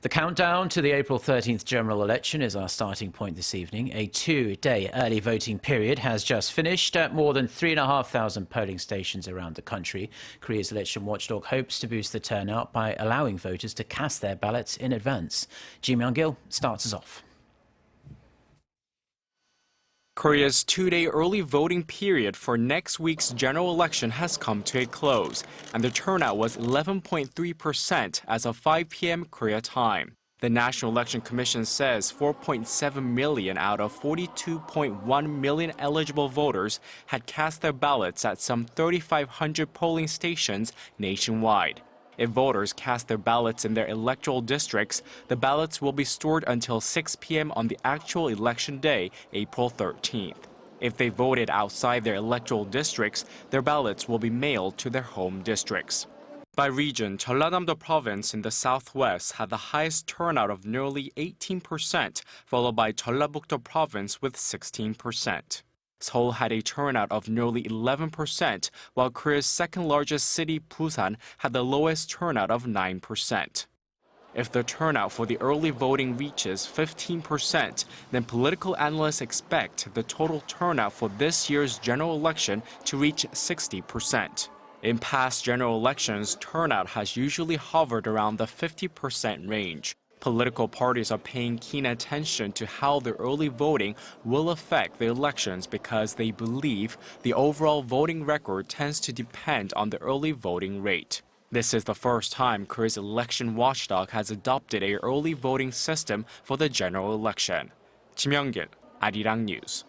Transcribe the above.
The countdown to the April 13th general election is our starting point this evening. A two-day early voting period has just finished at more than 3,500 polling stations around the country. Korea's election watchdog hopes to boost the turnout by allowing voters to cast their ballots in advance. Myung-kil starts us off. Korea's two-day early voting period for next week's general election has come to a close, and the turnout was 11.3% as of 5 p.m. Korea time. The National Election Commission says 4.7 million out of 42.1 million eligible voters had cast their ballots at some 3,500 polling stations nationwide. If voters cast their ballots in their electoral districts, the ballots will be stored until 6 p.m. on the actual election day, April 13th. If they voted outside their electoral districts, their ballots will be mailed to their home districts. By region, Jeollanam-do province in the southwest had the highest turnout of nearly 18%, followed by Jeollabuk-do province with 16%. Seoul had a turnout of nearly 11%, while Korea's second-largest city, Busan, had the lowest turnout of 9%. If the turnout for the early voting reaches 15%, then political analysts expect the total turnout for this year's general election to reach 60%. In past general elections, turnout has usually hovered around the 50% range. Political parties are paying keen attention to how the early voting will affect the elections because they believe the overall voting record tends to depend on the early voting rate. This is the first time Korea's election watchdog has adopted an early voting system for the general election. Myung-kil, Arirang News.